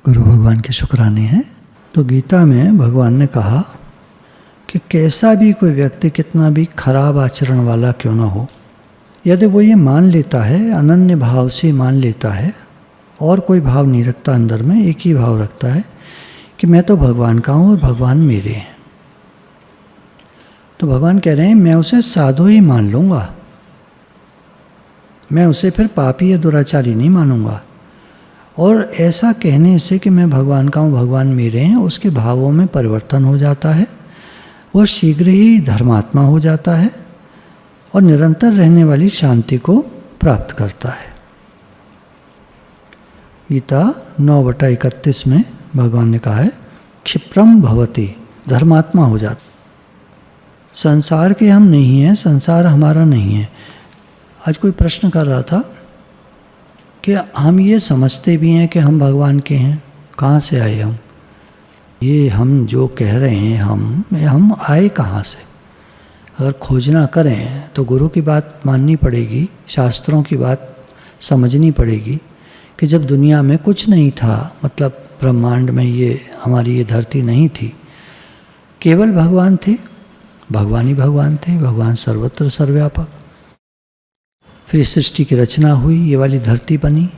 गुरु भगवान के शुक्राने हैं। तो गीता में भगवान ने कहा कि कैसा भी कोई व्यक्ति कितना भी खराब आचरण वाला क्यों ना हो, यदि वो ये मान लेता है, अनन्य भाव से मान लेता है और कोई भाव नहीं रखता अंदर में, एक ही भाव रखता है कि मैं तो भगवान का हूँ और भगवान मेरे हैं, तो भगवान कह रहे हैं मैं उसे साधु ही मान लूँगा, मैं उसे फिर पापी या दुराचारी नहीं मानूंगा। और ऐसा कहने से कि मैं भगवान का हूँ, भगवान मेरे हैं, उसके भावों में परिवर्तन हो जाता है, वह शीघ्र ही धर्मात्मा हो जाता है और निरंतर रहने वाली शांति को प्राप्त करता है। गीता 9/31 में भगवान ने कहा है क्षिप्रम भवति, धर्मात्मा हो जाता। संसार के हम नहीं हैं, संसार हमारा नहीं है। आज कोई प्रश्न कर रहा था कि हम ये समझते भी हैं कि हम भगवान के हैं, कहाँ से आए हम? ये हम जो कह रहे हैं हम आए कहाँ से? अगर खोजना करें तो गुरु की बात माननी पड़ेगी, शास्त्रों की बात समझनी पड़ेगी कि जब दुनिया में कुछ नहीं था, मतलब ब्रह्मांड में ये हमारी ये धरती नहीं थी, केवल भगवान थे, भगवान ही भगवान थे, भगवान सर्वत्र सर्वव्यापक। फिर सृष्टि की रचना हुई, ये वाली धरती बनी।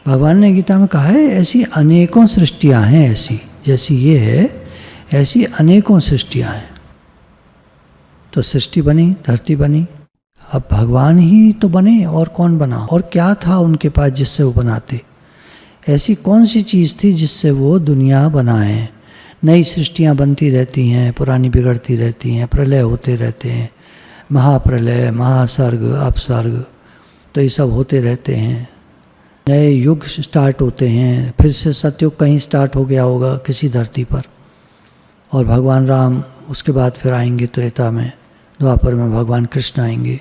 भगवान ने गीता में कहा है ऐसी अनेकों सृष्टियां हैं, ऐसी जैसी ये है ऐसी अनेकों सृष्टियां हैं। तो सृष्टि बनी, धरती बनी, अब भगवान ही तो बने और कौन बना? और क्या था उनके पास जिससे वो बनाते? ऐसी कौन सी चीज़ थी जिससे वो दुनिया बनाए? नई सृष्टियां बनती रहती हैं, पुरानी बिगड़ती रहती हैं, प्रलय होते रहते हैं, महाप्रलय, महासर्ग, अपसर्ग, तो ये सब होते रहते हैं। नए युग स्टार्ट होते हैं, फिर से सतयुग कहीं स्टार्ट हो गया होगा किसी धरती पर, और भगवान राम उसके बाद फिर आएंगे त्रेता में, द्वापर में भगवान कृष्ण आएंगे,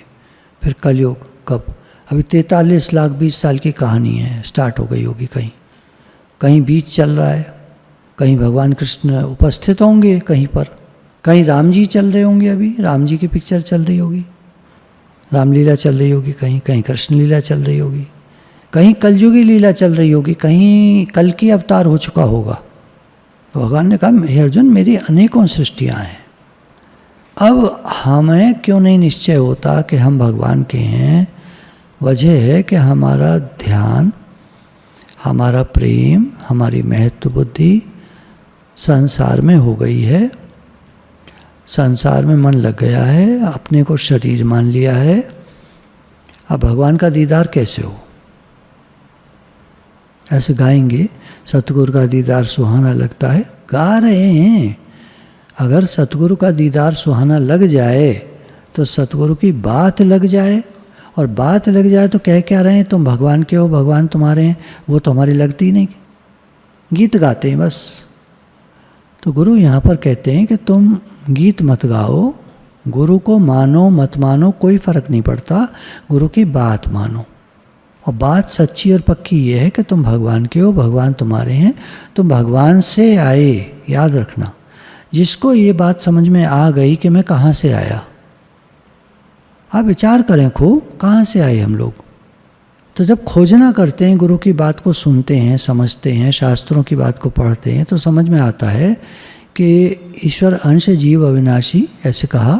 फिर कलयुग कब? अभी 43 लाख 20 साल की कहानी है, स्टार्ट हो गई होगी कहीं, कहीं बीच चल रहा है, कहीं भगवान कृष्ण उपस्थित होंगे कहीं पर, कहीं राम जी चल रहे होंगे, अभी राम जी की पिक्चर चल रही होगी, रामलीला चल रही होगी, कहीं कहीं कृष्ण लीला चल रही होगी, कहीं कलयुगी लीला चल रही होगी, कहीं कल की अवतार हो चुका होगा। तो भगवान ने कहा हे अर्जुन मेरी अनेकों सृष्टियाँ हैं। अब हमें क्यों नहीं निश्चय होता कि हम भगवान के हैं? वजह है कि हमारा ध्यान, हमारा प्रेम, हमारी महत्व बुद्धि संसार में हो गई है, संसार में मन लग गया है, अपने को शरीर मान लिया है। अब भगवान का दीदार कैसे हो? ऐसे गाएंगे सतगुरु का दीदार सुहाना लगता है, गा रहे हैं। अगर सतगुरु का दीदार सुहाना लग जाए तो सतगुरु की बात लग जाए, और बात लग जाए तो कह क्या रहे हैं तुम भगवान के हो, भगवान तुम्हारे हैं, वो तो हमारी लगती ही नहीं, गीत गाते हैं बस। तो गुरु यहाँ पर कहते हैं कि तुम गीत मत गाओ, गुरु को मानो मत मानो कोई फर्क नहीं पड़ता, गुरु की बात मानो। और बात सच्ची और पक्की ये है कि तुम भगवान के हो, भगवान तुम्हारे हैं, तुम भगवान से आए, याद रखना। जिसको ये बात समझ में आ गई कि मैं कहाँ से आया, आप विचार करें खूब, कहाँ से आए हम लोग? तो जब खोजना करते हैं, गुरु की बात को सुनते हैं, समझते हैं, शास्त्रों की बात को पढ़ते हैं, तो समझ में आता है कि ईश्वर अंश जीव अविनाशी, ऐसे कहा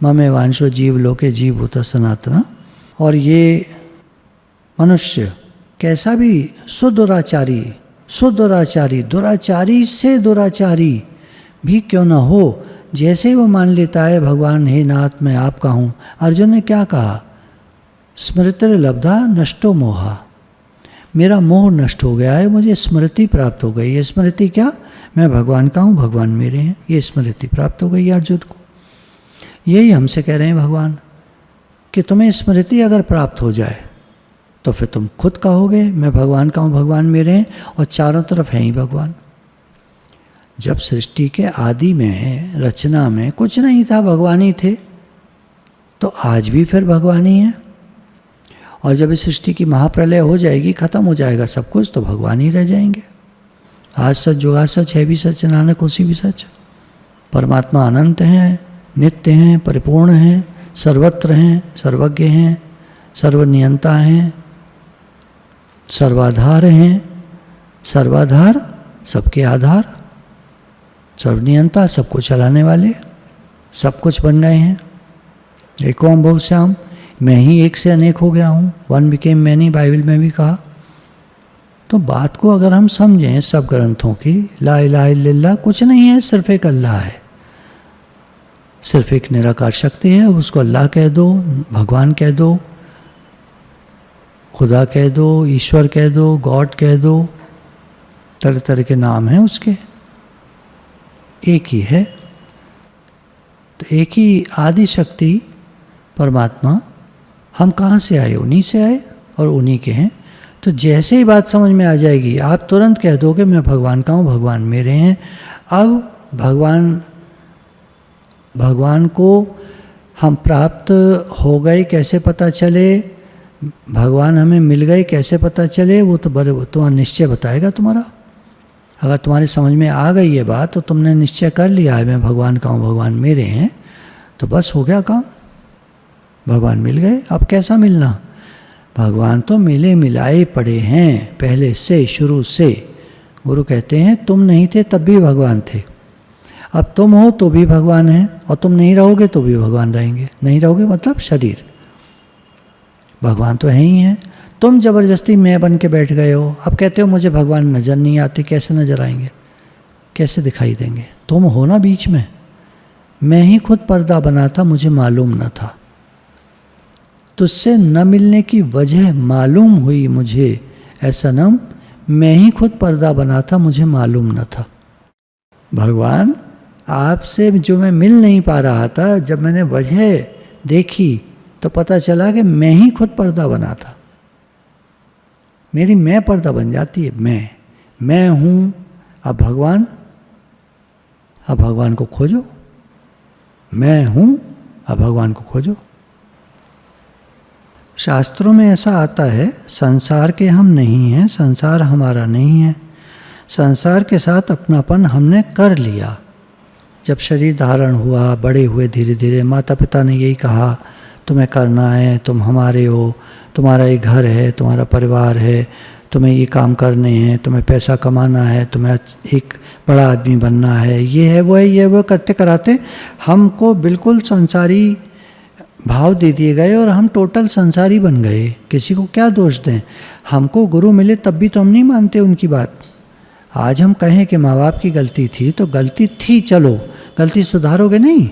ममे वांशो जीव लोके जीव भूत सनातना। और ये मनुष्य कैसा भी सुदुराचारी, दुराचारी से दुराचारी भी क्यों ना हो, जैसे ही वो मान लेता है भगवान हे नाथ मैं आपका हूँ। अर्जुन ने क्या कहा? स्मृति लब्धा नष्टो मोहा, मेरा मोह नष्ट हो गया है, मुझे स्मृति प्राप्त हो गई है। स्मृति क्या? मैं भगवान का हूँ, भगवान मेरे हैं, ये स्मृति प्राप्त हो गई है अर्जुन को। यही हमसे कह रहे हैं भगवान कि तुम्हें स्मृति अगर प्राप्त हो जाए तो फिर तुम खुद कहोगे मैं भगवान का हूँ, भगवान मेरे हैं, और चारों तरफ हैं ही भगवान। जब सृष्टि के आदि में, रचना में कुछ नहीं था, भगवान ही थे, तो आज भी फिर भगवान ही है। और जब इस सृष्टि की महाप्रलय हो जाएगी, खत्म हो जाएगा सब कुछ, तो भगवान ही रह जाएंगे। आज सच जुगा सच, है भी सच, नानक उसी भी सच। परमात्मा अनंत हैं, नित्य हैं, परिपूर्ण हैं, सर्वत्र हैं, सर्वज्ञ हैं, सर्वनियंता हैं, सर्वाधार हैं, सर्वाधार, सबके आधार, सर्वनियंता, सबको चलाने वाले, सब कुछ बन गए हैं। एको हम बहुश्याम, मैं ही एक से अनेक हो गया हूँ, वन बिकेम मैनी, बाइबल में भी कहा। तो बात को अगर हम समझें सब ग्रंथों की, ला इलाहा इल्लल्लाह कुछ नहीं है, सिर्फ एक अल्लाह है, सिर्फ एक निराकार शक्ति है, उसको अल्लाह कह दो, भगवान कह दो, खुदा कह दो, ईश्वर कह दो, गॉड कह दो, तरह तरह के नाम हैं उसके, एक ही है। तो एक ही आदि शक्ति परमात्मा, हम कहाँ से आए? उन्हीं से आए और उन्हीं के हैं। तो जैसे ही बात समझ में आ जाएगी, आप तुरंत कह दोगे मैं भगवान का हूँ, भगवान मेरे हैं। अब भगवान को हम प्राप्त हो गए कैसे पता चले, भगवान हमें मिल गए कैसे पता चले, वो तो तुम्हारा निश्चय बताएगा तुम्हारा। अगर तुम्हारी समझ में आ गई ये बात, तो तुमने निश्चय कर लिया है मैं भगवान का हूँ, भगवान मेरे हैं, तो बस हो गया काम, भगवान मिल गए। अब कैसा मिलना? भगवान तो मिले मिलाए पड़े हैं पहले से, शुरू से। गुरु कहते हैं तुम नहीं थे तब भी भगवान थे, अब तुम हो तो भी भगवान है, और तुम नहीं रहोगे तो भी भगवान रहेंगे। नहीं रहोगे मतलब शरीर, भगवान तो है ही है। तुम जबरदस्ती मैं बन के बैठ गए हो, अब कहते हो मुझे भगवान नज़र नहीं आते। कैसे नज़र आएंगे, कैसे दिखाई देंगे? तुम हो ना बीच में। मैं ही खुद पर्दा बना था, मुझे मालूम न था। तुझसे न मिलने की वजह मालूम हुई मुझे, ऐसा सनम मैं ही खुद पर्दा बना था, मुझे मालूम न था। भगवान आपसे जो मैं मिल नहीं पा रहा था, जब मैंने वजह देखी तो पता चला कि मैं ही खुद पर्दा बना था। मेरी मैं पर्दा बन जाती है, मैं हूँ। अब भगवान को खोजो, मैं हूँ, अब भगवान को खोजो। शास्त्रों में ऐसा आता है, संसार के हम नहीं हैं, संसार हमारा नहीं है। संसार के साथ अपनापन हमने कर लिया। जब शरीर धारण हुआ, बड़े हुए धीरे धीरे, माता पिता ने यही कहा तुम्हें करना है, तुम हमारे हो, तुम्हारा एक घर है, तुम्हारा परिवार है, तुम्हें ये काम करने हैं, तुम्हें पैसा कमाना है, तुम्हें एक बड़ा आदमी बनना है, ये है वो है, ये वो करते कराते हमको बिल्कुल संसारी भाव दे दिए गए और हम टोटल संसारी बन गए। किसी को क्या दोष दें? हमको गुरु मिले तब भी तो हम नहीं मानते उनकी बात। आज हम कहें कि माँ बाप की गलती थी, तो गलती थी, चलो गलती सुधारोगे नहीं,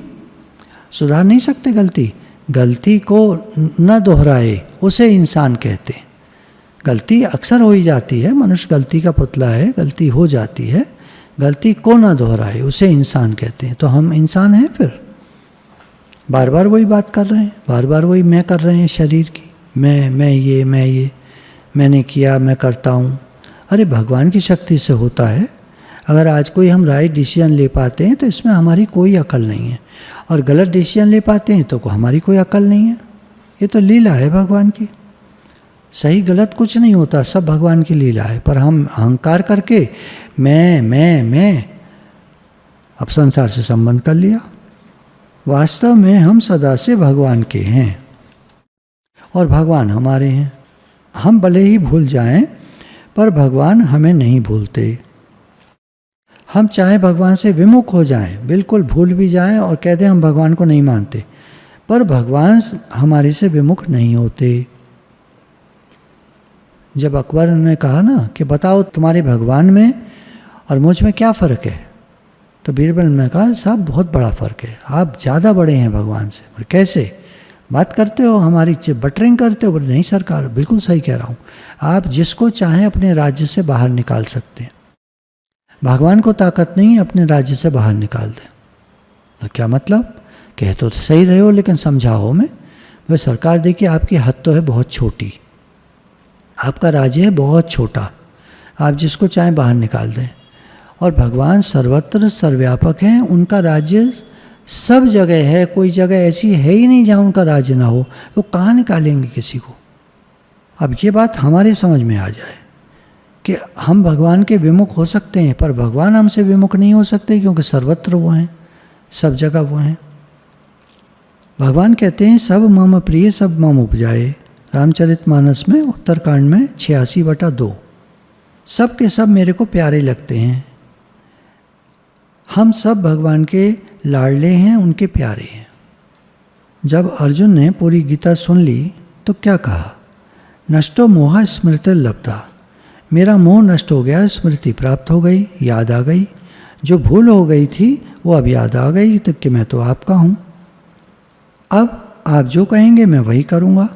सुधार नहीं सकते गलती। गलती को न दोहराए उसे इंसान कहते। गलती अक्सर हो ही जाती है, मनुष्य गलती का पुतला है, गलती हो जाती है। गलती को न दोहराए उसे इंसान कहते हैं। तो हम इंसान हैं फिर? बार बार वही बात कर रहे हैं, बार बार वही मैं कर रहे हैं शरीर की। मैं ये मैंने किया, मैं करता हूँ। अरे भगवान की शक्ति से होता है। अगर आज कोई हम राइट डिसीजन ले पाते हैं तो इसमें हमारी कोई अकल नहीं है, और गलत डिसीजन ले पाते हैं तो हमारी कोई अकल नहीं है। ये तो लीला है भगवान की। सही गलत कुछ नहीं होता, सब भगवान की लीला है। पर हम अहंकार करके मैं अब संसार से संबंध कर लिया। वास्तव में हम सदा से भगवान के हैं और भगवान हमारे हैं। हम भले ही भूल जाएं, पर भगवान हमें नहीं भूलते। हम चाहे भगवान से विमुख हो जाएं, बिल्कुल भूल भी जाएं और कह दें हम भगवान को नहीं मानते, पर भगवान हमारे से विमुख नहीं होते। जब अकबर ने कहा ना कि बताओ तुम्हारे भगवान में और मुझ में क्या फ़र्क है, तो बीरबल ने कहा साहब बहुत बड़ा फ़र्क है, आप ज़्यादा बड़े हैं भगवान से। और कैसे बात करते हो, हमारी बटरिंग करते हो? नहीं सरकार, बिल्कुल सही कह रहा हूँ। आप जिसको चाहें अपने राज्य से बाहर निकाल सकते हैं, भगवान को ताकत नहीं अपने राज्य से बाहर निकाल दें। तो क्या मतलब? कह तो सही रहे हो लेकिन समझाओ में। वह सरकार देखिए आपकी हद तो है बहुत छोटी, आपका राज्य है बहुत छोटा, आप जिसको चाहें बाहर निकाल दें। और भगवान सर्वत्र सर्वव्यापक हैं, उनका राज्य सब जगह है, कोई जगह ऐसी है ही नहीं जहाँ उनका राज्य ना हो। तो कहाँ निकालेंगे किसी को? अब ये बात हमारे समझ में आ जाए कि हम भगवान के विमुख हो सकते हैं, पर भगवान हमसे विमुख नहीं हो सकते, क्योंकि सर्वत्र वो हैं, सब जगह वो हैं। भगवान कहते हैं सब मम प्रिय सब मम उपजाए, रामचरितमानस में उत्तरकांड में 86/2। सब के सब मेरे को प्यारे लगते हैं। हम सब भगवान के लाडले हैं, उनके प्यारे हैं। जब अर्जुन ने पूरी गीता सुन ली तो क्या कहा? नष्टो मोह स्मृति लब्धा। मेरा मोह नष्ट हो गया, स्मृति प्राप्त हो गई, याद आ गई। जो भूल हो गई थी वो अब याद आ गई तो कि मैं तो आपका हूँ। अब आप जो कहेंगे मैं वही करूँगा।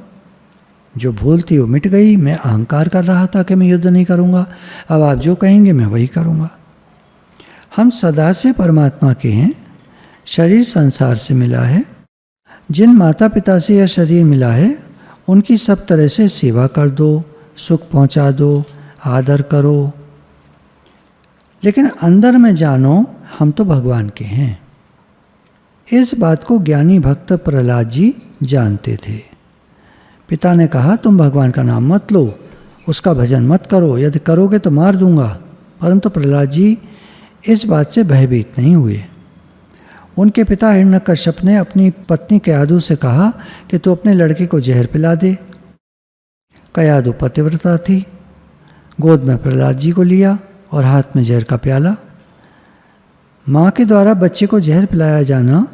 जो भूल थी वो मिट गई। मैं अहंकार कर रहा था कि मैं युद्ध नहीं करूँगा, अब आप जो कहेंगे मैं वही करूँगा। हम सदा से परमात्मा के हैं। शरीर संसार से मिला है। जिन माता पिता से यह शरीर मिला है उनकी सब तरह से सेवा कर दो, सुख पहुंचा दो, आदर करो, लेकिन अंदर में जानो हम तो भगवान के हैं। इस बात को ज्ञानी भक्त प्रहलाद जी जानते थे। पिता ने कहा तुम भगवान का नाम मत लो, उसका भजन मत करो, यदि करोगे तो मार दूंगा। परंतु प्रहलाद जी इस बात से भयभीत नहीं हुए। उनके पिता हिरण्यकश्यप ने अपनी पत्नी कयादु से कहा कि तू अपने लड़के को जहर पिला दे। कयादु पतिव्रता थी। गोद में प्रहलाद जी को लिया और हाथ में जहर का प्याला। माँ के द्वारा बच्चे को जहर पिलाया जाना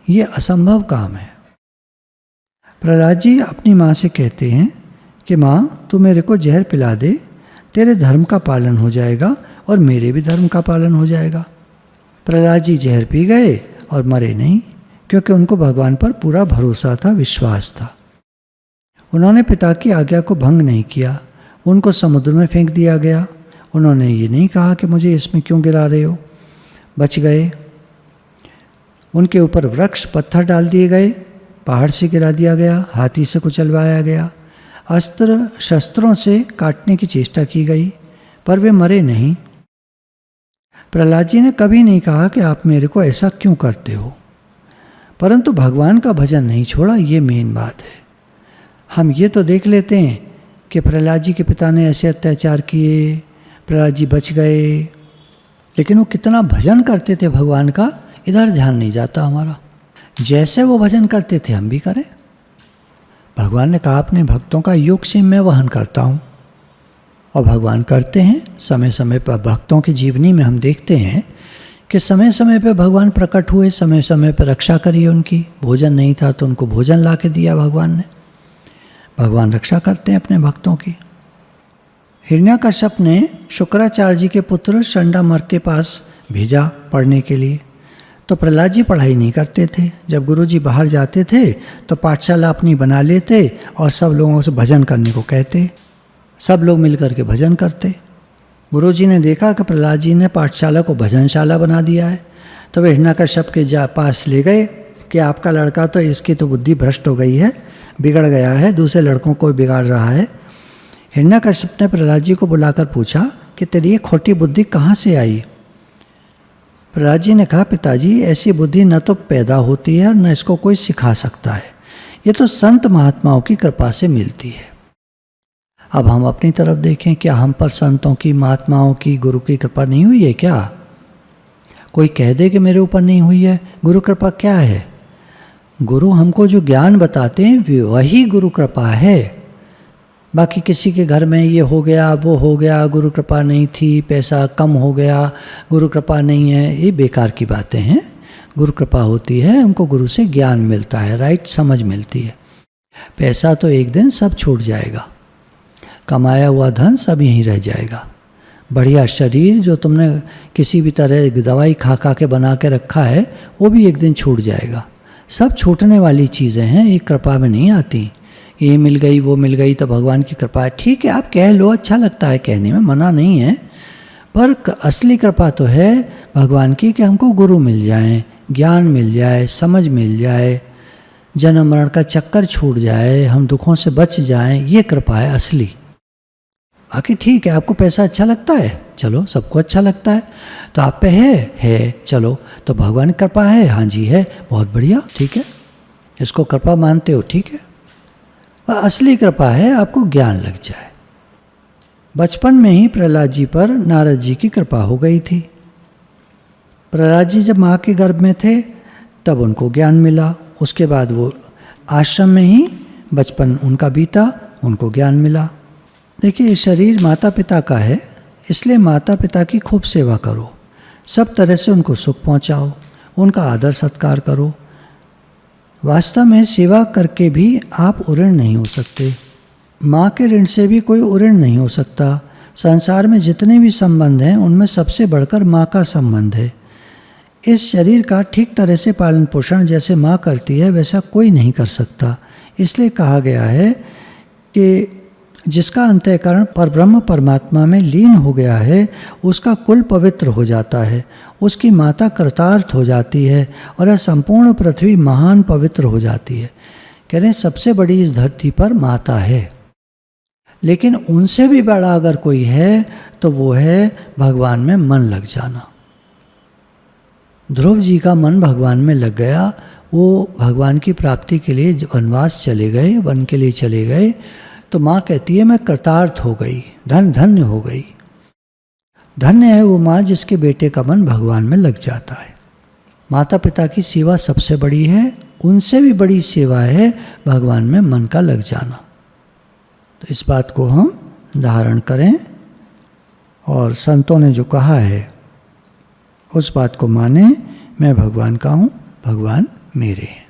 ये असंभव काम है। प्रहलाद जी अपनी माँ से कहते हैं कि माँ तू मेरे को जहर पिला दे, तेरे धर्म का पालन हो जाएगा और मेरे भी धर्म का पालन हो जाएगा। प्रहलाद जी जहर पी गए और मरे नहीं, क्योंकि उनको भगवान पर पूरा भरोसा था, विश्वास था। उन्होंने पिता की आज्ञा को भंग नहीं किया। उनको समुद्र में फेंक दिया गया। उन्होंने ये नहीं कहा कि मुझे इसमें क्यों गिरा रहे हो। बच गए। उनके ऊपर वृक्ष पत्थर डाल दिए गए, पहाड़ से गिरा दिया गया, हाथी से कुचलवाया गया, अस्त्र शस्त्रों से काटने की चेष्टा की गई, पर वे मरे नहीं। प्रहलाद जी ने कभी नहीं कहा कि आप मेरे को ऐसा क्यों करते हो, परंतु भगवान का भजन नहीं छोड़ा, ये मेन बात है। हम ये तो देख लेते हैं कि प्रहलाद जी के पिता ने ऐसे अत्याचार किए, प्रहलाद जी बच गए, लेकिन वो कितना भजन करते थे भगवान का, इधर ध्यान नहीं जाता हमारा। जैसे वो भजन करते थे हम भी करें। भगवान ने कहा अपने भक्तों का योग से मैं वहन करता हूँ, और भगवान करते हैं। समय समय पर भक्तों की जीवनी में हम देखते हैं कि समय समय पर भगवान प्रकट हुए, समय समय पर रक्षा करी उनकी। भोजन नहीं था तो उनको भोजन ला के दिया भगवान ने। भगवान रक्षा करते हैं अपने भक्तों की। हिरण्यकश्यप ने शुक्राचार्य जी के पुत्र शंडामर्क के पास भेजा पढ़ने के लिए, तो प्रहलाद जी पढ़ाई नहीं करते थे। जब गुरु जी बाहर जाते थे तो पाठशाला अपनी बना लेते और सब लोगों से भजन करने को कहते। सब लोग मिलकर के भजन करते। गुरु जी ने देखा कि प्रहलाद जी ने पाठशाला को भजनशाला बना दिया है, तो वे हिरण्यकश्यप के पास ले गए कि आपका लड़का तो, इसकी तो बुद्धि भ्रष्ट हो गई है, बिगड़ गया है, दूसरे लड़कों को बिगाड़ रहा है। हिरण्यकश्यप ने प्रहलाद जी को बुलाकर पूछा कि तेरी ये खोटी बुद्धि कहाँ से आई। प्रहलाद जी ने कहा पिताजी ऐसी बुद्धि न तो पैदा होती है और न इसको कोई सिखा सकता है, ये तो संत महात्माओं की कृपा से मिलती है। अब हम अपनी तरफ देखें, क्या हम पर संतों की, महात्माओं की, गुरु की कृपा नहीं हुई है क्या? कोई कह दे कि मेरे ऊपर नहीं हुई है। गुरु कृपा क्या है? गुरु हमको जो ज्ञान बताते हैं वही गुरु कृपा है। बाकी किसी के घर में ये हो गया, वो हो गया, गुरु कृपा नहीं थी, पैसा कम हो गया, गुरु कृपा नहीं है, ये बेकार की बातें हैं। गुरु कृपा होती है, हमको गुरु से ज्ञान मिलता है, राइट समझ मिलती है। पैसा तो एक दिन सब छूट जाएगा, कमाया हुआ धन सब यहीं रह जाएगा। बढ़िया शरीर जो तुमने किसी भी तरह दवाई खा खा के बना के रखा है वो भी एक दिन छूट जाएगा। सब छूटने वाली चीज़ें हैं, एक कृपा में नहीं आती। ये मिल गई वो मिल गई तो भगवान की कृपा है, ठीक है आप कह लो, अच्छा लगता है कहने में, मना नहीं है, पर असली कृपा तो है भगवान की कि हमको गुरु मिल जाए, ज्ञान मिल जाए, समझ मिल जाए, जन्म मरण का चक्कर छूट जाए, हम दुखों से बच जाएं, ये कृपा है असली। बाकी ठीक है आपको पैसा अच्छा लगता है, चलो सबको अच्छा लगता है, तो आप पे है चलो, तो भगवान की कृपा है, हाँ जी है, बहुत बढ़िया, ठीक है, इसको कृपा मानते हो, ठीक है। पर असली कृपा है आपको ज्ञान लग जाए। बचपन में ही प्रहलाद जी पर नारद जी की कृपा हो गई थी। प्रहलाद जी जब माँ के गर्भ में थे तब उनको ज्ञान मिला, उसके बाद वो आश्रम में ही बचपन उनका बीता, उनको ज्ञान मिला। देखिए शरीर माता पिता का है, इसलिए माता पिता की खूब सेवा करो, सब तरह से उनको सुख पहुंचाओ, उनका आदर सत्कार करो। वास्तव में सेवा करके भी आप उऋण नहीं हो सकते। माँ के ऋण से भी कोई उऋण नहीं हो सकता। संसार में जितने भी संबंध हैं उनमें सबसे बढ़कर माँ का संबंध है। इस शरीर का ठीक तरह से पालन पोषण जैसे माँ करती है वैसा कोई नहीं कर सकता। इसलिए कहा गया है कि जिसका अंतःकरण परब्रह्म परमात्मा में लीन हो गया है उसका कुल पवित्र हो जाता है, उसकी माता कृतार्थ हो जाती है और यह संपूर्ण पृथ्वी महान पवित्र हो जाती है। कह रहे हैं सबसे बड़ी इस धरती पर माता है, लेकिन उनसे भी बड़ा अगर कोई है तो वो है भगवान में मन लग जाना। ध्रुव जी का मन भगवान में लग गया, वो भगवान की प्राप्ति के लिए वनवास चले गए, वन के लिए चले गए। तो माँ कहती है मैं कृतार्थ हो गई, धन्य हो गई। धन्य है वो माँ जिसके बेटे का मन भगवान में लग जाता है। माता पिता की सेवा सबसे बड़ी है, उनसे भी बड़ी सेवा है भगवान में मन का लग जाना। तो इस बात को हम धारण करें और संतों ने जो कहा है उस बात को माने। मैं भगवान का हूँ, भगवान मेरे हैं।